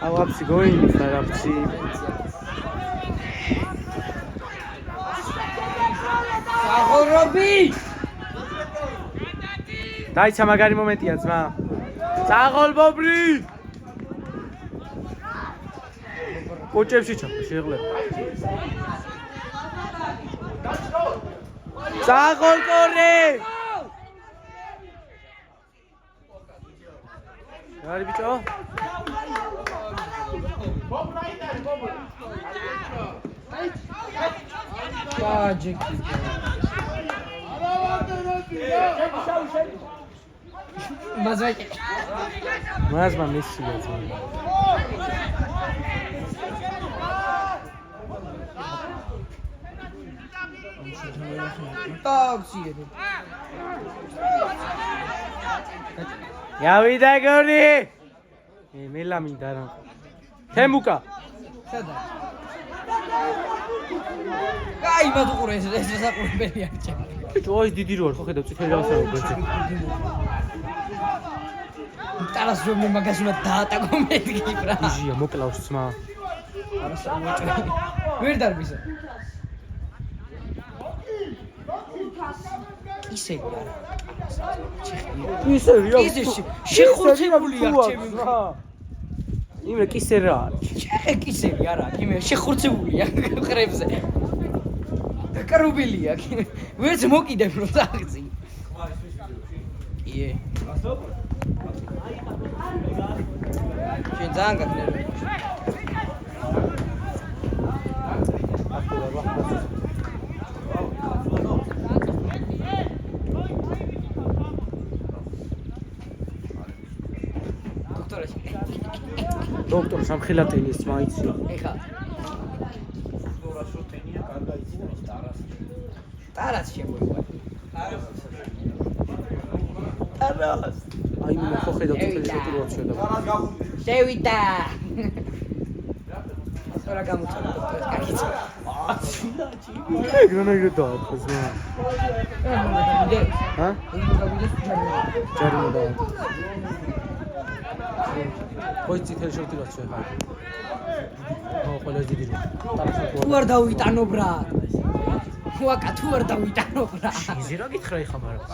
Arabci going, Arabci. Robi! დაიცა მაგარი მომენტია ძმა. წაღოლ ბობრი! კოჭებში ჩაფე შეღლება. წაღოლ კორე! არის ბიჭო? Pajeki. Mazvaki. Mazma Messi yazma. Taksi. Yavida gori. Mela მინდა. თემუკა. სადა. Კაი, მადუყურე ეს საკურებელი არ ჩემი. ოი დიდი რო არ ხო ხედავ წითელი რაღაცა. ტარას რომ მაგას უნდა დაატაკო მეთქი ბრა. ჟია მოკლავს ძმა. არა სამოჭრე. ვერ დარბისა. ისე არა. ისე რა? ისე შეხურცებული არ ჩემი. იმე კისე რა არის? კისები არა, იმე შეხურცებულია ყრებზე. კარუბილია, ვერც მოკიდებ რო დაღწი. ие. შენ ძალიან გაგნერვე. დოქტორ სამხილატელის მაიცი. ეხა. ტარას შემოიყვა. ტარას. აი მე ხო ხედავ წითელი შეტირვაც შედა. შევიდა. რა გამოწოდა დოქტორს კაკიცა. ეგრანაირად დააფაზა. ჰა? ჯარიმოდა. ხო წითელი შეტირვაც შედა. ხო ყველა დიდი რო. თუ არ დავიტანო ბრა. ხუაკა თუ არ დავიტანო ბრა. იზი რა გითხრა ეხა მაგრამ.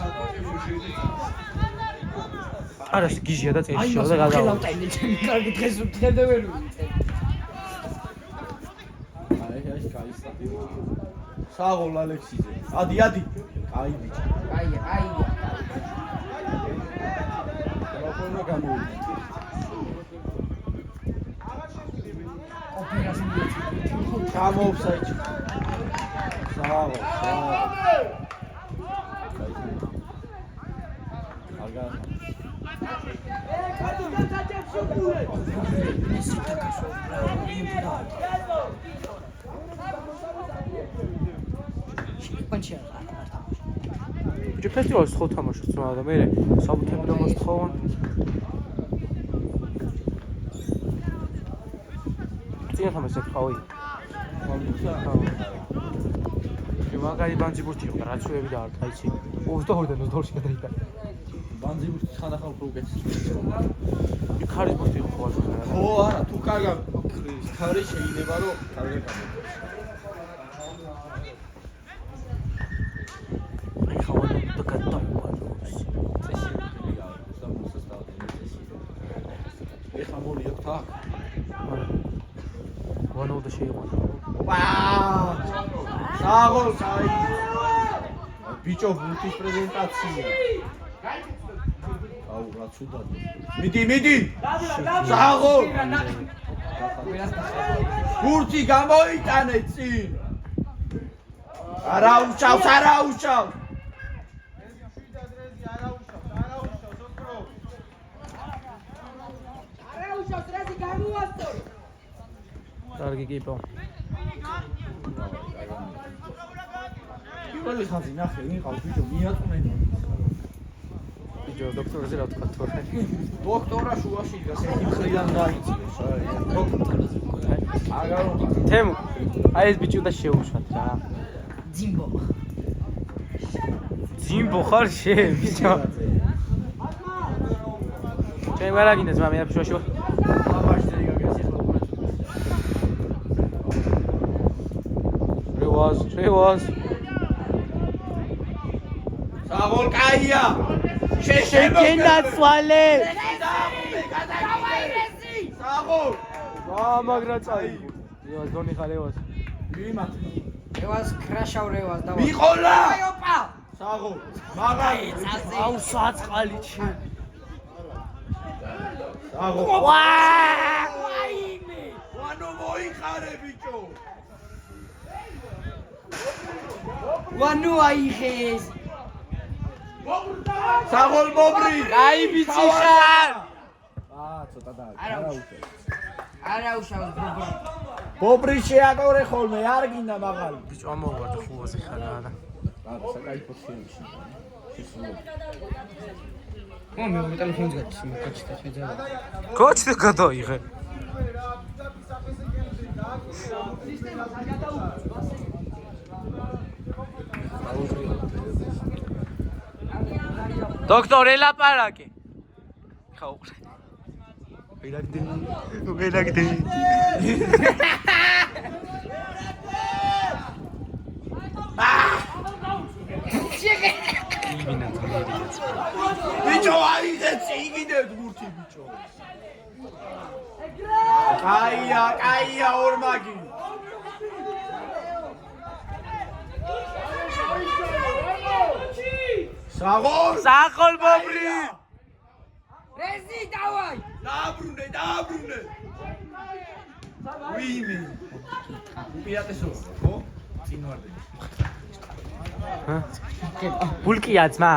არა გიჟია და წელი შევა და გადავა. აი მას ხელავტაინე ჩემი კარგი დღეს ვთხედე ვერ ვიცი. აი კაი საღოლ ალექსიძე. ადი. კაი ბიჭი. აი. რა გამოიდი. გამოვსაიჭი. საღოლ. არგა ბიჭი ფესტივალს ხო თამაშობთ მაგრამ მე საბუთები რომ მოსთხოვან წინა თამაშს ეთქავი მაგარი ბანძიბურთი იყო და რაც უები და არ კაიცი 22-დან 22-ში გადაიდა ბანძიბურთი ხანდახან უფრო უკეთესი იქ ხარის ბურთი იყო ხო ხო არა თუ კარგად ხარი შეიძლება რომ კარგად გამოდგეს აი ხავალი და გადაუვარდოს წესი სამოსას წესი ეხა მოვიდეთ თან ვანაუდა შეიყვანა საღოლ საი ბიჭო ბურთის პრეზენტაცია აუ რა ცუდად მიდი საღოლ ბურთი გამოიტანე წინ არა უშავს კარგი კიპო პირველი ხაზი ნახე ვინყავს ბიჭო მიაწმენ ბიჭო დოქტორზე რა თქვა თორე დოქტორა შუაში დგას ერთი მხრიდან დაიწიოს აგარო თემ აი ეს ბიჭო და შეუშვათ რა ძიმბო ხარ შე ბიჭო ჩემ ვარაგინეს მამე აფშოშო რევას საღოლ კაია შენაცვალე საღოლ მაგრა წაი რევას დონი ხარევას ვიმათ რევას კრაშავ რევას და მიყოლა აი ოპა საღოლ მაგარი აუ საწყალი ჩი საღოლ ვაიმე ვანო მოიხარე ბიჭო ვანუ აიხეს საღოლ მობრი აი ბიჭი ხარ ცოტა და არა უშავს ბუბა მობრი შეაკორე ხოლმე არ გინდა მაღალი ბიჭო ამოვარდა ხუაზე ხარ რა არა საკაიფო შეიმში მე ტელეფონს გაჩი და შეძალა კოჩი გადაიღე დოქტორ ელაპარაკე ხაუ ვერაგდე ბიჭო აიღე წიგინე ბურთი ბიჭო კაია ორმაგი საღოლ მობრი რეზი დავაი დააბრუნე ვიმე უპირატესო ხო წინ ვარ ბულკია ძმა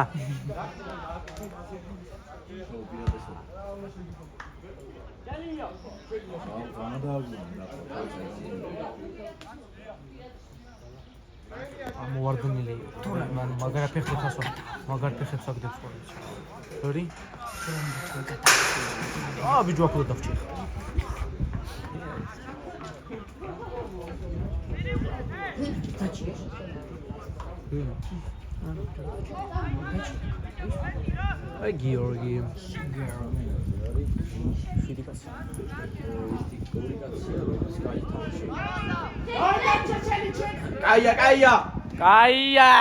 ამოვარდნილი თორე მან მაგარ ფეხებს აგდებს ხოლმე ორი ბიჭო აქ დავჭი აი გიორგი ფიდიკას კაია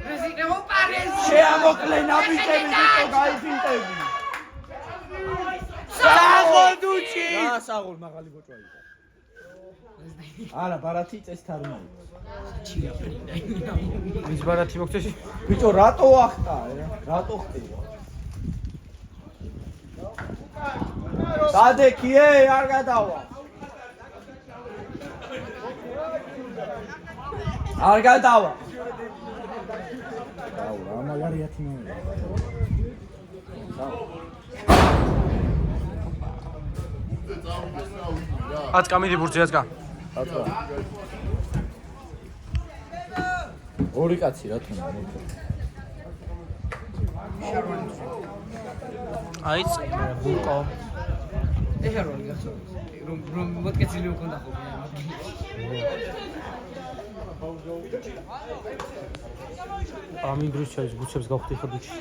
რეზი ოპარეზი შეამოკლე ნაბიჯები ბიჭო გაიფინტები საღოლ დუჩი რა საღოლ მაღალი ბოჭო იყო არა ბარათი წესთარმა იყო ვის ბარათი მოგწეში ბიჭო რატო ახტა რატო ხტია სადექიე არ გადავა არ გადავა აუ რა მაგარია თინო აცკა მიდი ბურთზე აცკა ორი კაცი რა თქმა აიც ბულკო ეხლა როლი გახსოვს რომ მოტკეცილი მქონდა ხოლმე ამ იმ დროს ჩაის ბუჩებს გავხდი ხდუჩი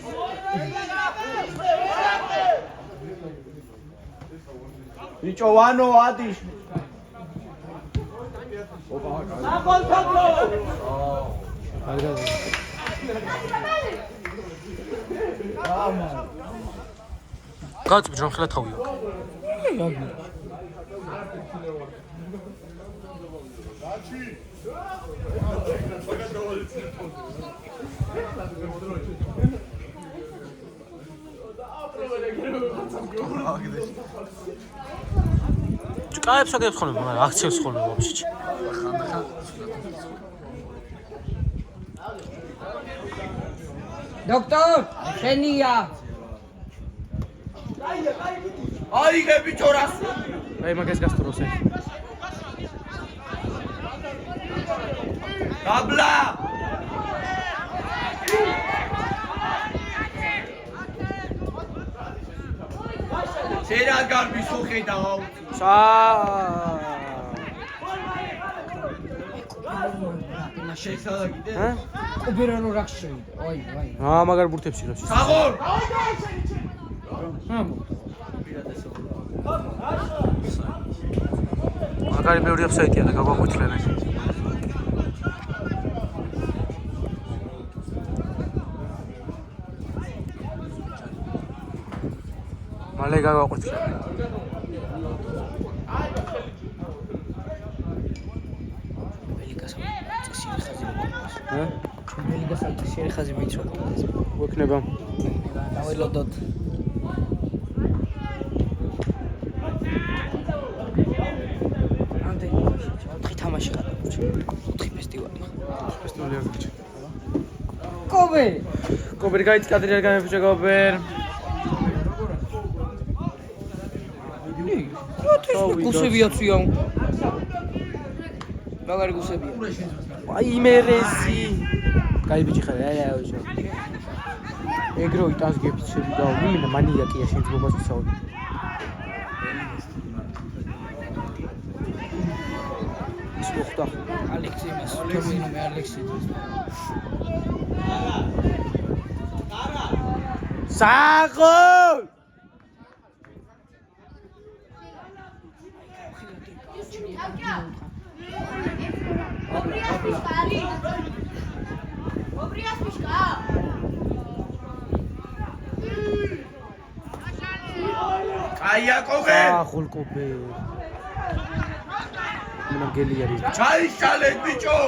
ბიჭო ვანო ადის კაცი რომ ხელა თავია კაებს აგებს ხოლმე მაგრამ აქციებს ხოლმე ვაფშე დოქტორ შენია აიღე ბიჭო რას აი მაგას გასტროსე დაბლა შეიძლება გარბი შეხედავ შეცადა კიდე უბერანო რაქ შევიდა აი მაგარ ბურთებში რა საღორ მაგარი მეორე აფსაიტია და გაგვაყვითლები მალე გაგვაყვითლები ხაზი მიიწვა ვექნება დაველოდოთ ამდენი ოთხი თამაში ხარ ოთხი ფესტივალი ფესტივალი არ გიჩი კობერი გაიც კადრიარ გამიფუჭა კობერ გუსებია ცუიო მაგარი გუსებია აი მერესი კაი ბიჭი ხარ აი ეგროვი ტანს გეფიცები და ვინა მანიაკია შენ ძმობას ვისაუბრ ის მოხდა ალექსი მას თორმინო მე ალექსი საღო აიაკობე ხულკობე მნა გელი არის ჩაიშალეთ ბიჭო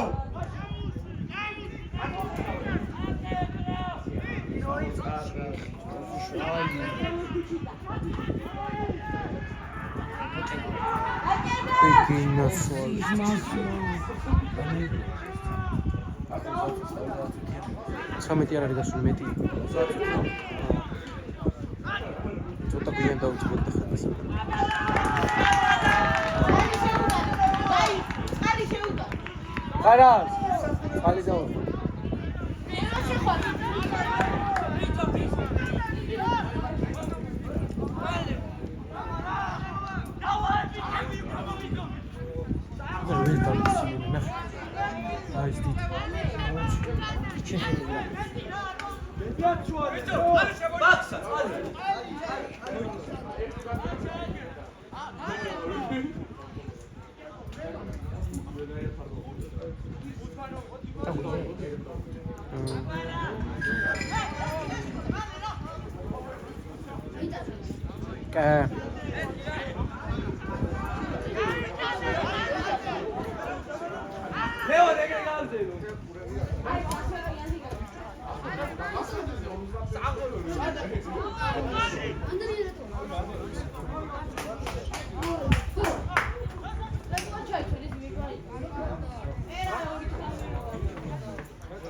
Pinasol. Sameti არ არის გასული მეტი. ცოტა გვიან დავუწყოთ და ხარ. არა. ხალი დავა.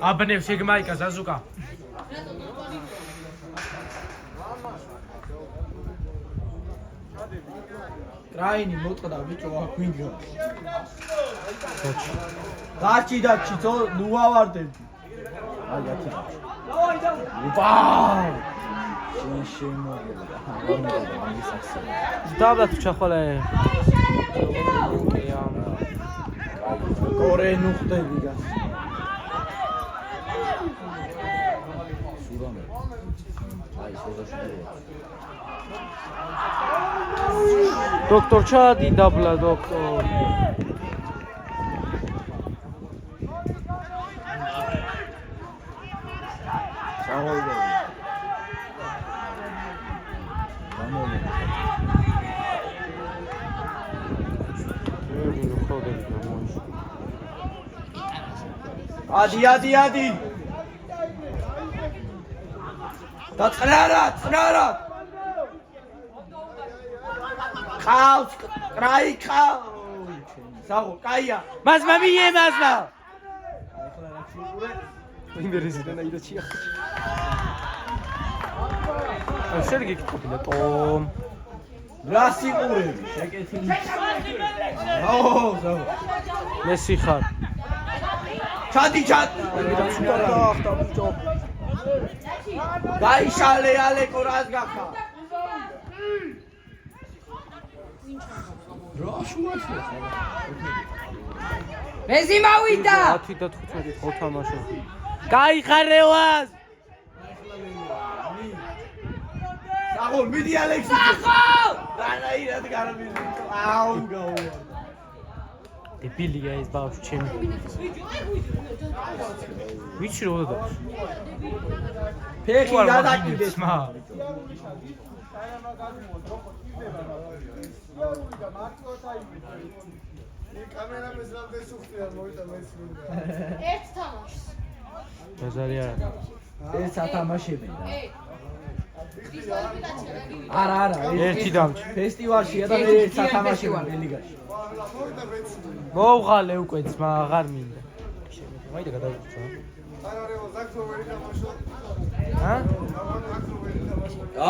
Abne Sigmaika Zazuka. Raini motqda bicho akwinga. Dachi dachi to nu avardebdi. Ai ati. Upa! დაბლა თუ ჩახვალე. კორე ნუხტები გას. დოქტორ ჩადი დაბლა დოქტორ. ადი. და წნარა. ყავს, კრაი ყავ. საღო, კაია. მას მამიე მასლა. ახლა რა შეიძლება? ინგლისიდან აირჩია. სერგი კითხებია ტომ. რა სიყურები, შეკეთილი. ზაო. მესი ხარ. ჩადი. გაიშალე ალეკო რას გახა? რა შუაშია? მეზი მოვიდა. 10 და 15 ხო თამაშო. გაიხარევას. საღო, მიდი ალექსი. რანაირად გარბიზი. აუ გაუვა. დებილია ეს ბავშვი ჩემი. ვიცი რა და. ფეხი გადაკიდეს მა. ერთ თამაშს. ბაზარია. ეს ათამაშები რა. დისკვალიფიკაცია. არა, ერთი დამჭი. ფესტივალშია და მე ერთ ათამაშები ბელიგაში. მოვღალე უკვე ძმა აღარ მინდა. მაიდა გადავიწვა. ჰა?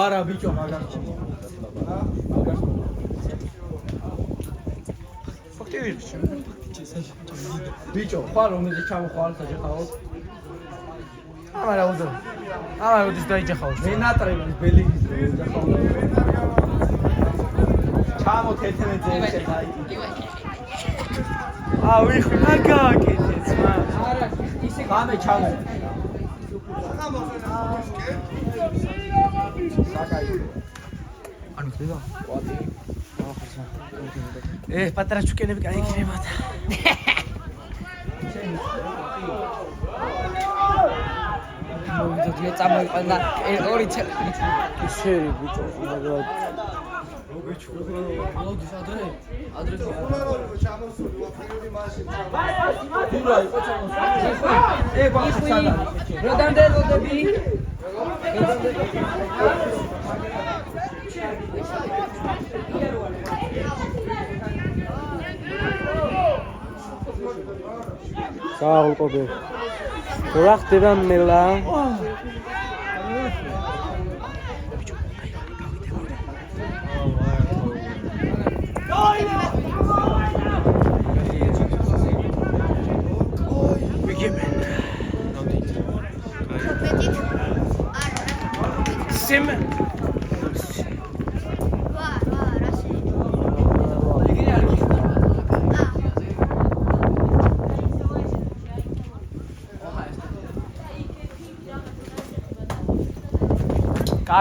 არა ბიჭო მაგას. ფაქტია ბიჭო, ხარ რომელზე ჩამოხვალ საჯახაო? ამარა უდის დაიჯახავს. მე ნატრების ბელიგის ჯახაო. ჩამო 11-ზე შეხაი. ვიხი მაგაკეთე ძმა. არა, ისე გამე ჩამო. ანუ ხდება? პატარა ჩუკენები გაიქნება და. მოვიდოდ მე წამოიყვანა ორი წელი. ისერი ბიჭო, მაგრამ ლოგის ადრე როდამდე ლოდები გააუყობე. რა ხდება მელა?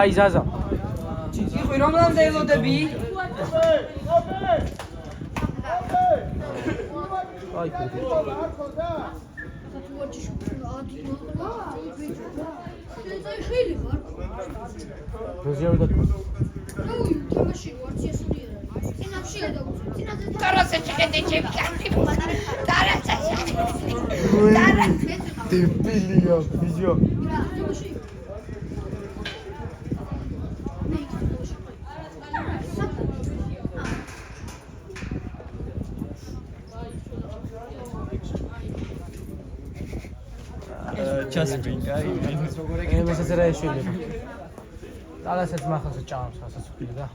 აი ზაზა. იყვი რომლამდე ელოდები? აი კუდი. როზიარ და დებილია ვიზიო. just bring guy. ეს რა შეიძლება. ალასაც მახალს ჭამს, ასაც ვფიქრე და.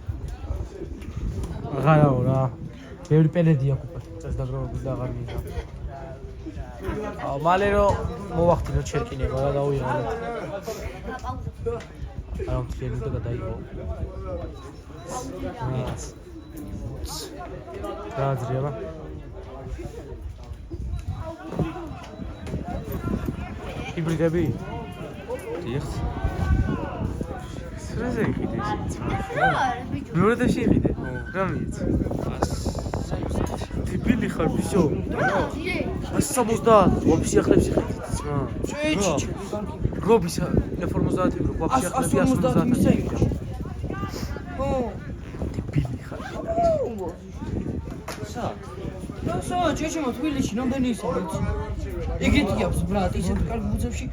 აღარაო რა. ბევრი პენედი აქვს უკვე. წეს დაგროვებული და აღარ მინდა. მალე რომ მოვახდინოთ შერკინება რა დაუიღალეთ. არა მთლიანი უნდა გადაიღო. გააძრიება. ჰიბრიდები? დიახ. სრეზე იყიდე ისიც. მეორე დაში იყიდე? რა მიიც? ტიპილი ხარ ბიჭო. 170. ვაფშე ახლებს იყიდე ძმა. ჭიჭი. რობის 150 რო ვაფშე ახლებს 170. ო. ტიპილი ხარ. სა, ჭიჭი მო თბილისში რამდენი ისე ვიცი. ეგეთი აქვს ბრატ, ისეთ კარგ ბუცებში.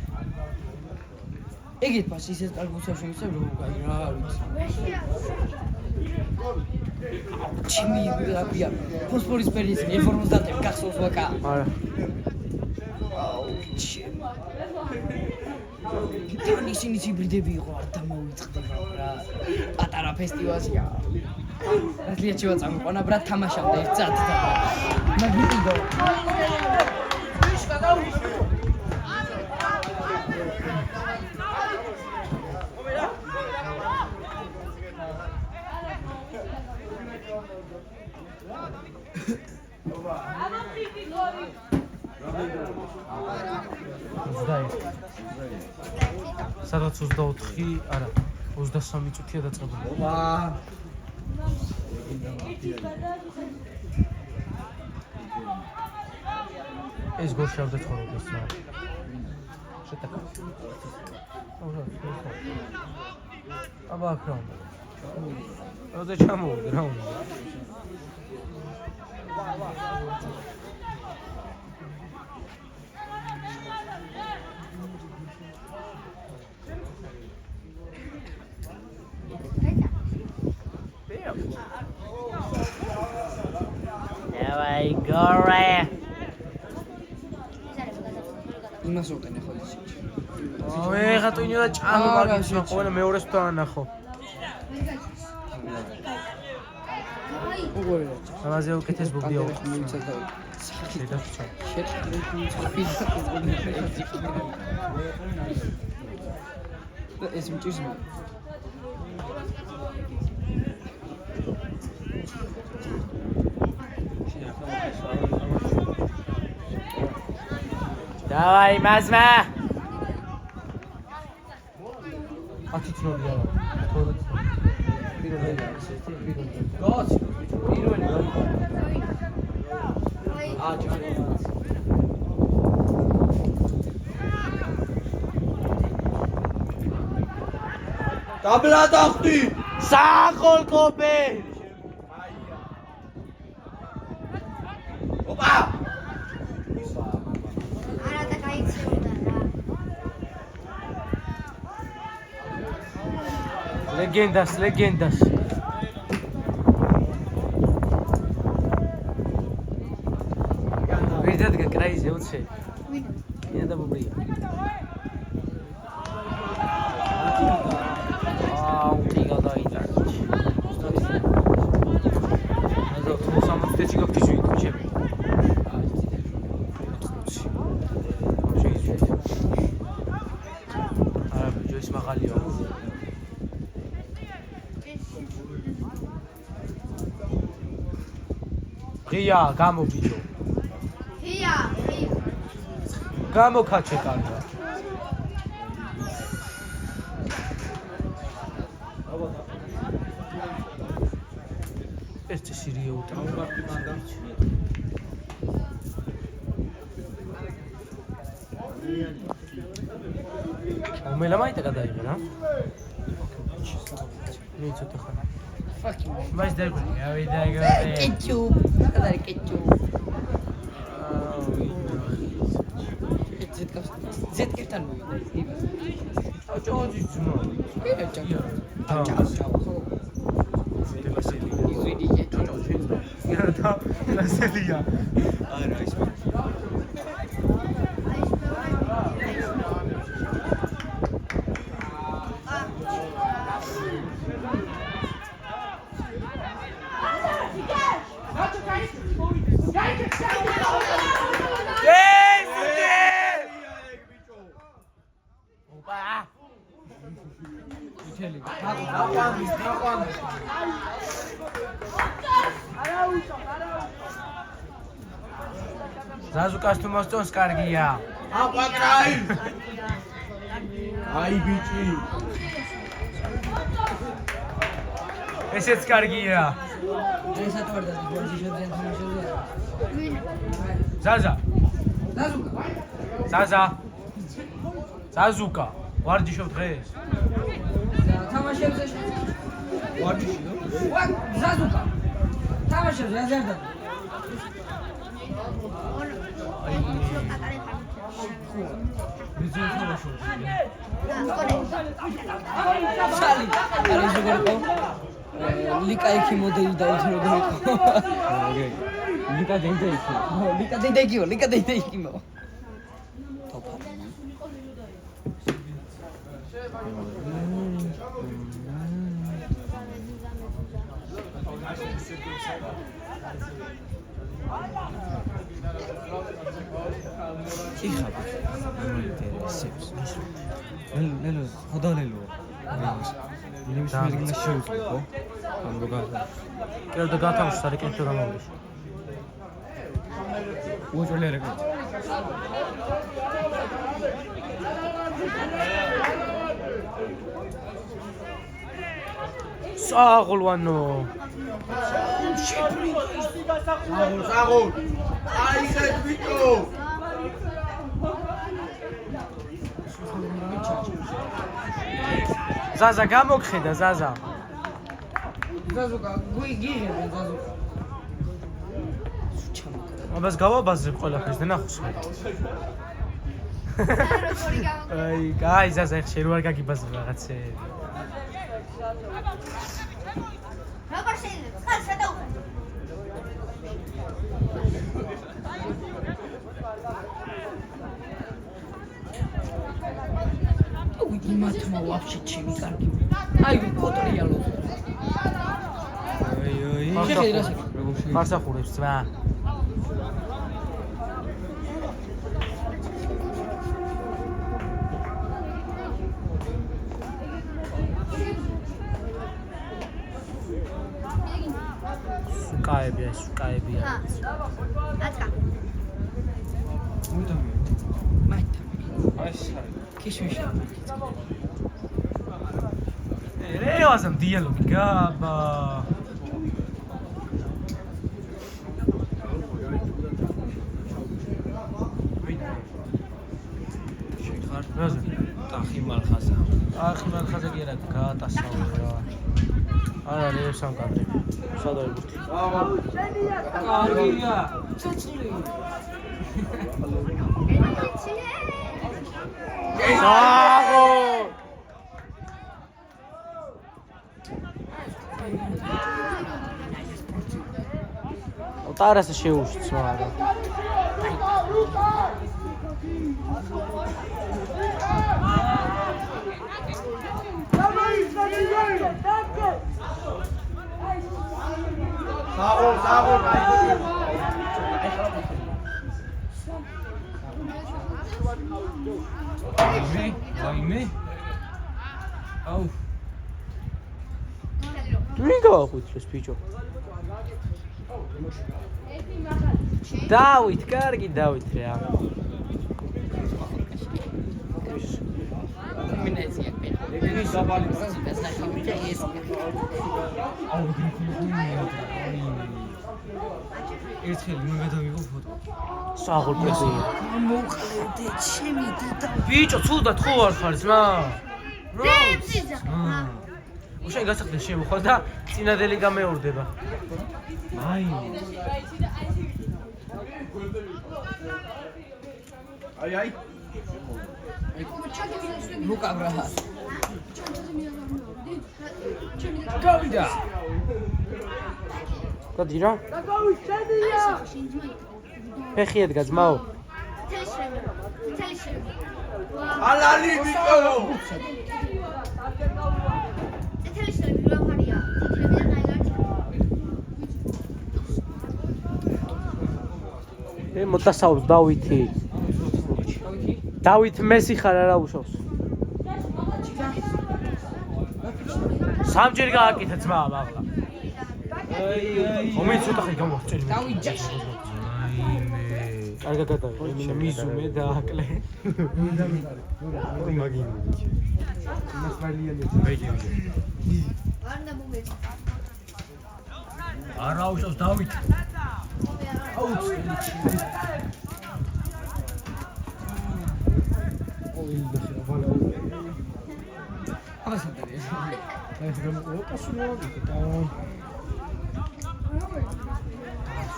ეგეთ ფას ისეთ კარგ ბუცებში ვიცი რომ კაი რა ვიცი. ჩიმი გრაფია. ფოსფორის პერიოდი 50-ები გახსოვს ვაკა. არა. აუ ჩიმ. თან ისინი ჰიბრიდები იყო არ დამოიწყდება რა. პატარა ფესტივალია. რატლიაჩი ვაწამყვანა ბრატ თამაშავდა ერთ წათ და მაგნიტიდო. სადაც 24, არა, 23 წუთია დაწყებული. ვა. ეს გორშავდა ცხოვრობს რა. შეტაკა. აბა აქ რა უნდა? როზე ჩამოვიდე რა უნდა? Давай, горе. იმას უყენე ხო ისე. ой, ხატუნი და ჭამი მაგიჩო, ყველა მეორეს თუ ანახო. უგორე რა. ამაზე უკეთეს ბუბია მიცადავ. შედაჭა. ეს მჭირს მე. Давай, мазма. ათიცნობია რა. პირველი გოც. პირველი გოც. აჯარი. დაბლადახტი. საყოლკობე. ოპა. Legendas. Verdade que crazy, eu sei. Ia da bobria. Ubriga da ida. Mas eu tô só muito tecido que juiz, chega. Juiz magalio. ღია გამობიჯო. ღია. გამოკაჩე კარგა. ეს სირია უტა. უმელა მაიტა გადაიღე რა. მეცოტა ხარ. Mas deve, aí daí galera. Ketchup, cadê ketchup? Zet que tá no. Tchau, tchau. Tchau. ზაზუკას თუ მოსწონს კარგია. აყვაკრაი. აი ბიჭი. ესეც კარგია. ეს ატვარდა ვარჯიშობდნენ თამაშობდნენ. ზაზა. ზაზუკა. ზაზუკა. ვარჯიშობ დღეს? თამაშებზე ვარჯიშიო? ზაზუკა. თამაშებზე აზერდა. ჩალი. არა ის როგორ იყო? ლიკა იქი მოდელი დაუთ როგორ იყო? ლიკა დენდა იქი. ლიკა დეიდე იქი მო. თოფა. იხა. ინტერესებს. ნელო, ხოდალელო. ნიმის მერგინა შეუძლო. ამ როგორ. კიდევ და გათავშა რეკენჩო გამოვიდა. უჭოლე რეკენჩო. საღოლვანო. საღოლ. აი ეს ვიტო. ზაზა გამოგხედა ზაზა. ზაზუკა, გიგებენ ზაზუკა. აბას გავაბაზრებ ყველაფერს და ნახოს მე. აი ზაზა ხე რო არ გაგიბაზრ რაღაცე. როგორ შეიძლება? ხარ შედაუხე. იმათმა ვაფშე ჩემი კარგი. აი პოტრიალო. მარსახურებს ძმა. სუკაებია. აცკა. მაითა. აი შარი. ქიშმიში. რევაზამ დიალოგი გაბა. შეხარ. რაზა? ტახი მალხაზა. ახი მალხაზა კი არა გაატასავე რა. არა რევსამ კადრი. სადაა ბურთი? კარგია. ცოცხლი. საღო. ტარასა შეუშიც მაგრამ. საღოლ. ვაიმე. აუ. ვინ გავახუცეს ბიჭო? დავით, კარგი დავით რა. მინეცია. ეგენი დაბალი. ეს ნახე და ეს. აუ ერთხელ მე გადავიღო ფოტო. საღოლ პრესია. მოყლედე ჩემი დედა. ბიჭო, ცუდად ხო არ ხარ ძმა? დემსიზა. უშენ გასახდე შემოხვალ და წინადელი გამეორდება. აი. აი. მოკაბრა. გავიდა. გადი რა? ფეხი ედგა ძმაო. ალალი ვიტო. მოტასაობს დავითი. დავით მესი ხარ არა უშავს. სამჯერ გააკეთა ძმა მაღლა. აი. მომი ცოტა ხე გამოვწელი. დავით ჯაში. აიმე. კარგად გადავიღე, მიზუმე და აკლე. ორი მაგინი. მასმალიანი. არ უნდა მომეც. არა უშავს დავით.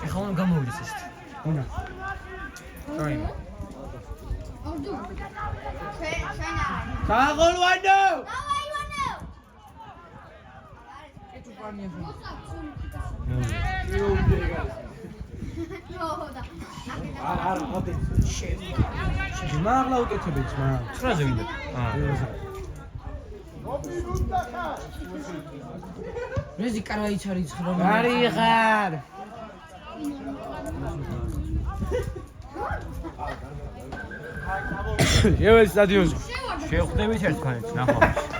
ეხლა უნდა გამოვიდეს ეს. რაიმე. ორდუ. ჩვენ არა. გაღოლვანო! დავა ივანო. არა, მოდი. მაღლა უკეთებე ძმა. 9-ზე ვინდა? რეზი კარაიც არის ხრომ. არიღარ. შევედი სტადიონზე. შევხვდებით ერთმანეთს ნახავთ.